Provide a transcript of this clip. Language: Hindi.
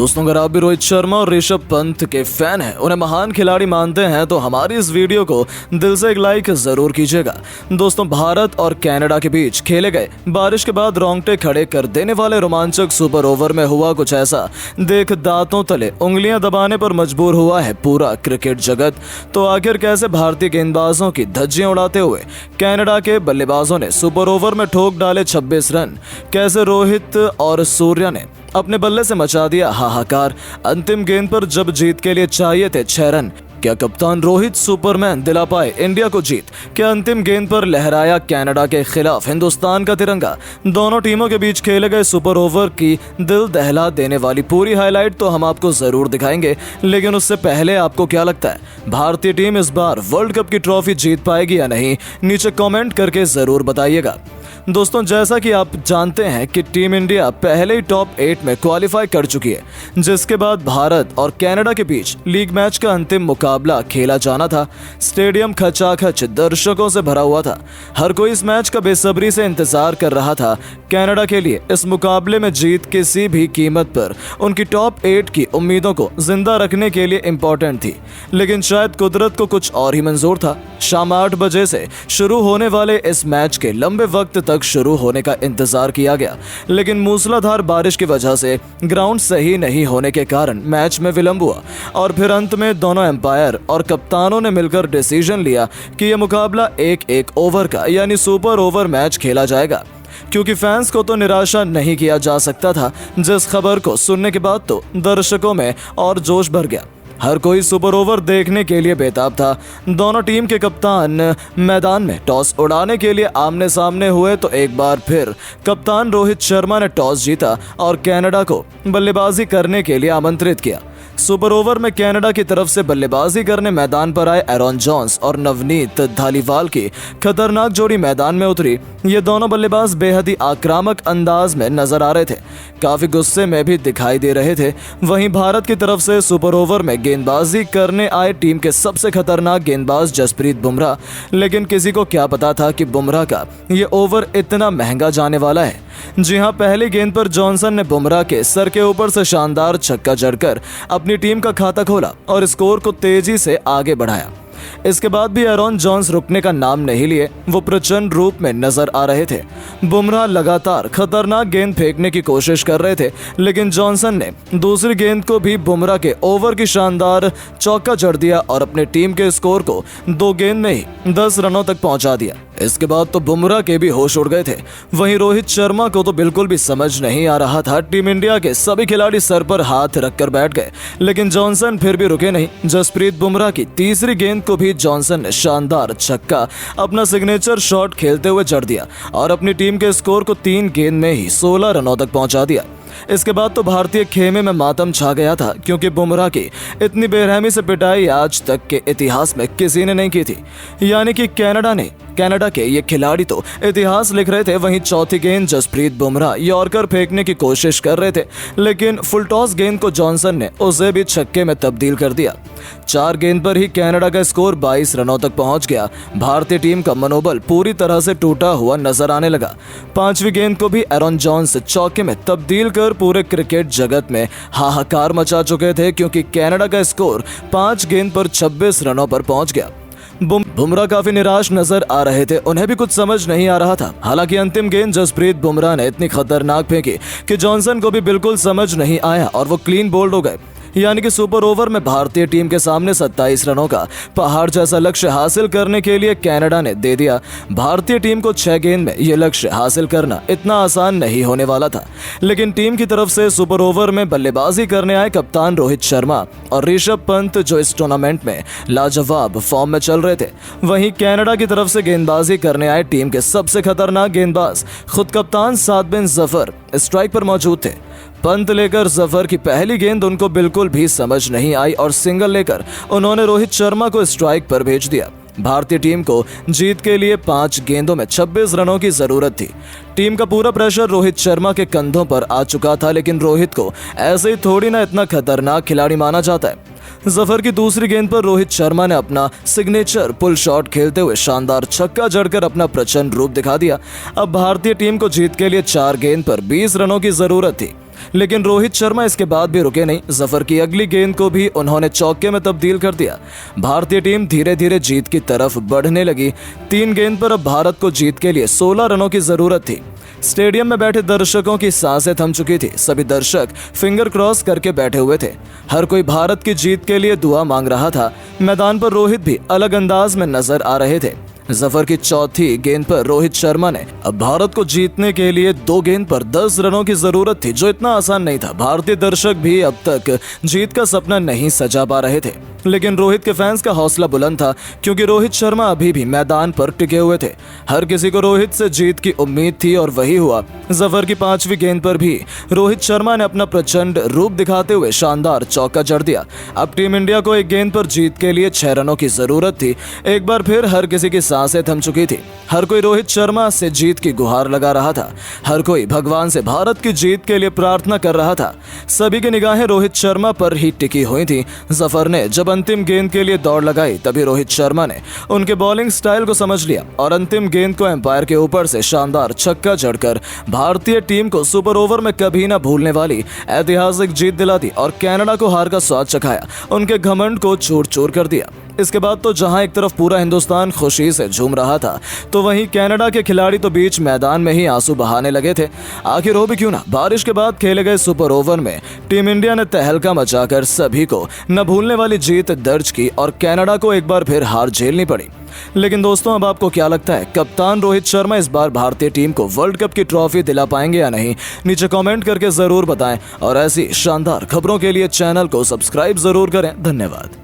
दोस्तों, अगर आप भी रोहित शर्मा और ऋषभ पंत के फैन हैं, उन्हें महान खिलाड़ी मानते हैं, तो हमारी इस वीडियो को दिल से एक लाइक जरूर कीजिएगा। दोस्तों, भारत और कनाडा के बीच खेले गए बारिश के बाद रोंगटे खड़े कर देने वाले रोमांचक सुपर ओवर में हुआ कुछ ऐसा देख दांतों तले उंगलियां दबाने पर मजबूर हुआ है पूरा क्रिकेट जगत। तो आखिर कैसे भारतीय गेंदबाजों की धज्जियां उड़ाते हुए कनाडा के बल्लेबाजों ने सुपर ओवर में ठोक डाले 26 रन, कैसे रोहित और सूर्या ने अपने बल्ले से मचा दिया हाहाकार। अंतिम गेंद पर जब जीत के लिए चाहिए थे 6 रन, क्या कप्तान रोहित सुपरमैन दिला पाए इंडिया को जीत? क्या अंतिम गेंद पर लहराया कनाडा के खिलाफ हिंदुस्तान का तिरंगा? दोनों टीमों के बीच खेले गए सुपर ओवर की दिल दहला देने वाली पूरी हाईलाइट तो हम आपको जरूर दिखाएंगे, लेकिन उससे पहले आपको क्या लगता है, भारतीय टीम इस बार वर्ल्ड कप की ट्रॉफी जीत पाएगी या नहीं? नीचे कमेंट करके जरूर बताइएगा। दोस्तों, जैसा कि आप जानते हैं कि टीम इंडिया पहले ही टॉप 8 में क्वालिफाई कर चुकी है, जिसके बाद भारत और कनाडा के बीच लीग मैच का अंतिम मुकाबला खेला जाना था। स्टेडियम खचाखच दर्शकों से भरा हुआ था। हर कोई इस मैच का बेसब्री से इंतजार कर रहा था। कनाडा के लिए इस मुकाबले में जीत किसी भी कीमत पर उनकी टॉप 8 की उम्मीदों को जिंदा रखने के लिए इम्पोर्टेंट थी, लेकिन शायद कुदरत को कुछ और ही मंजूर था। शाम 8 बजे से शुरू होने वाले इस मैच के लंबे वक्त तक शुरू होने का इंतजार किया गया, लेकिन मूसलाधार बारिश की वजह से ग्राउंड सही नहीं होने के कारण मैच में विलंब हुआ और फिर अंत में दोनों एम्पायर और कप्तानों ने मिलकर डिसीजन लिया कि यह मुकाबला एक ओवर का यानी सुपर ओवर मैच खेला जाएगा, क्योंकि फैंस को तो निराशा नहीं किया जा सकता था। जिस खबर को सुनने के बाद तो दर्शकों में और जोश भर गया। हर कोई सुपर ओवर देखने के लिए बेताब था। दोनों टीम के कप्तान मैदान में टॉस उड़ाने के लिए आमने सामने हुए तो एक बार फिर कप्तान रोहित शर्मा ने टॉस जीता और कनाडा को बल्लेबाजी करने के लिए आमंत्रित किया। सुपर ओवर में कनाडा की तरफ से बल्लेबाजी करने मैदान पर आए एरॉन जॉन्स और नवनीत धालीवाल की खतरनाक जोड़ी मैदान में उतरी। ये दोनों बल्लेबाज बेहद ही आक्रामक अंदाज में नजर आ रहे थे, काफी गुस्से में भी दिखाई दे रहे थे। वहीं भारत की तरफ से सुपर ओवर में गेंदबाजी करने आए टीम के सबसे खतरनाक गेंदबाज जसप्रीत बुमराह, लेकिन किसी को क्या पता था कि बुमराह का ये ओवर इतना महंगा जाने वाला है। जी हां, पहली गेंद पर जॉनसन ने बुमराह के सर के ऊपर से शानदार छक्का जड़कर अपनी टीम का खाता खोला और स्कोर को तेजी से आगे बढ़ाया। इसके बाद भी एरॉन जॉन्स रुकने का नाम नहीं लिए, वो प्रचंड रूप में नजर आ रहे थे। बुमराह लगातार खतरनाक गेंद फेंकने की कोशिश कर रहे थे, लेकिन जॉनसन ने दूसरी गेंद को भी बुमराह के ओवर की शानदार चौका जड़ दिया और अपने टीम के स्कोर को 2 गेंद में ही 10 रनों तक पहुंचा दिया। इसके बाद तो बुमराह के भी होश उड़ गए थे। वहीं रोहित शर्मा को तो बिल्कुल भी समझ नहीं आ रहा था। टीम इंडिया के सभी खिलाड़ी सर पर हाथ रखकर बैठ गए, लेकिन जॉनसन फिर भी रुके नहीं। जसप्रीत बुमराह की तीसरी गेंद को भी जॉनसन ने शानदार छक्का, अपना सिग्नेचर शॉट खेलते हुए जड़ दिया और अपनी टीम के स्कोर को 3 गेंद में ही 16 रनों तक पहुंचा दिया। इसके बाद तो भारतीय खेमे में मातम छा गया था, क्योंकि बुमराह की इतनी बेरहमी से पिटाई आज तक के इतिहास में किसी ने नहीं की थी। यानी कि कनाडा के ये खिलाड़ी तो इतिहास लिख रहे थे। वहीं चौथी गेंद जसप्रीत बुमराह यॉर्कर फेंकने की कोशिश कर रहे थे, लेकिन फुल टॉस गेंद को जॉनसन ने उसे भी छक्के में तब्दील कर दिया। 4 गेंद पर ही कनाडा का स्कोर 22 रनों तक पहुंच गया। भारतीय टीम का मनोबल पूरी तरह से टूटा हुआ नजर आने लगा। 5वीं गेंद को भी एरॉन जॉन्स चौके में तब्दील कर पूरे क्रिकेट जगत में हाहाकार मचा चुके थे, क्योंकि कनाडा का स्कोर 5 गेंद पर 26 रनों पर पहुंच गया। बुमराह काफी निराश नजर आ रहे थे, उन्हें भी कुछ समझ नहीं आ रहा था। हालांकि अंतिम गेंद जसप्रीत बुमराह ने इतनी खतरनाक फेंकी कि जॉनसन को भी बिल्कुल समझ नहीं आया और वो क्लीन बोल्ड हो गए। यानी कि सुपर ओवर में भारतीय टीम के सामने 27 रनों का पहाड़ जैसा लक्ष्य हासिल करने के लिए कनाडा ने दे दिया। भारतीय टीम को 6 गेंद में यह लक्ष्य हासिल करना इतना आसान नहीं होने वाला था, लेकिन टीम की तरफ से सुपर ओवर में बल्लेबाजी करने आए कप्तान रोहित शर्मा और ऋषभ पंत, जो इस टूर्नामेंट में लाजवाब फॉर्म में चल रहे थे। वहीं कनाडा की तरफ से गेंदबाजी करने आए टीम के सबसे खतरनाक गेंदबाज खुद कप्तान साद बिन जफर स्ट्राइक पर मौजूद थे। पंत लेकर जफर की पहली गेंद उनको बिल्कुल भी समझ नहीं आई और सिंगल लेकर उन्होंने रोहित शर्मा को स्ट्राइक पर भेज दिया। भारतीय टीम को जीत के लिए 5 गेंदों में 26 रनों की जरूरत थी। टीम का पूरा प्रेशर रोहित शर्मा के कंधों पर आ चुका था, लेकिन रोहित को ऐसे ही थोड़ी ना इतना खतरनाक खिलाड़ी माना जाता है। जफर की दूसरी गेंद पर रोहित शर्मा ने अपना सिग्नेचर पुल शॉट खेलते हुए शानदार छक्का जड़कर अपना प्रचंड रूप दिखा दिया। अब भारतीय टीम को जीत के लिए 4 गेंद पर 20 रनों की जरूरत थी। लेकिन रोहित शर्मा इसके बाद भी रुके नहीं। जफर की अगली गेंद को भी उन्होंने चौके में तब्दील कर दिया। भारतीय टीम धीरे धीरे जीत की तरफ बढ़ने लगी। 3 गेंद पर अब भारत को जीत के लिए 16 रनों की जरूरत थी। स्टेडियम में बैठे दर्शकों की सांसें थम चुकी थी। सभी दर्शक फिंगर क्रॉस करके बैठे हुए थे। हर कोई भारत की जीत के लिए दुआ मांग रहा था। मैदान पर रोहित भी अलग अंदाज में नजर आ रहे थे। जफर की चौथी गेंद पर रोहित शर्मा ने अब भारत को जीतने के लिए 2 गेंद पर 10 रनों की जरूरत थी, जो इतना आसान नहीं था। भारतीय दर्शक भी अब तक जीत का सपना नहीं सजा पा रहे थे, लेकिन रोहित के फैंस का हौसला बुलंद था, क्योंकि रोहित शर्मा अभी भी मैदान पर टिके हुए थे। हर किसी को रोहित से जीत की उम्मीद थी और वही हुआ। जफर की 5वीं गेंद पर भी रोहित शर्मा ने अपना प्रचंड रूप दिखाते हुए शानदार चौका जड़ दिया। अब टीम इंडिया को 1 गेंद पर जीत के लिए 6 रनों की जरूरत थी। एक बार फिर हर किसी की सांसें थम चुकी थी। हर कोई रोहित शर्मा से जीत की गुहार लगा रहा था। हर कोई भगवान से भारत की जीत के लिए प्रार्थना कर रहा था। सभी की निगाहें रोहित शर्मा पर ही टिकी हुई थी। जफर ने जब अंतिम गेंद के लिए दौड़ लगाई, तभी रोहित शर्मा ने उनके बॉलिंग स्टाइल को समझ लिया और अंतिम गेंद को एम्पायर के ऊपर से शानदार छक्का जड़कर भारतीय टीम को सुपर ओवर में कभी न भूलने वाली ऐतिहासिक जीत दिला दी और कनाडा को हार का स्वाद चखाया। उनके घमंड को चूर चूर कर दिया। इसके बाद तो जहां एक तरफ पूरा हिंदुस्तान खुशी से झूम रहा था, तो वहीं कनाडा के खिलाड़ी तो बीच मैदान में ही आंसू बहाने लगे थे। आखिर हो भी क्यों ना, बारिश के बाद खेले गए सुपर ओवर में टीम इंडिया ने तहलका मचाकर सभी को न भूलने वाली जीत दर्ज की और कनाडा को एक बार फिर हार झेलनी पड़ी। लेकिन दोस्तों, अब आपको क्या लगता है, कप्तान रोहित शर्मा इस बार भारतीय टीम को वर्ल्ड कप की ट्रॉफी दिला पाएंगे या नहीं? नीचे कमेंट करके जरूर बताएं और ऐसी शानदार खबरों के लिए चैनल को सब्सक्राइब जरूर करें। धन्यवाद।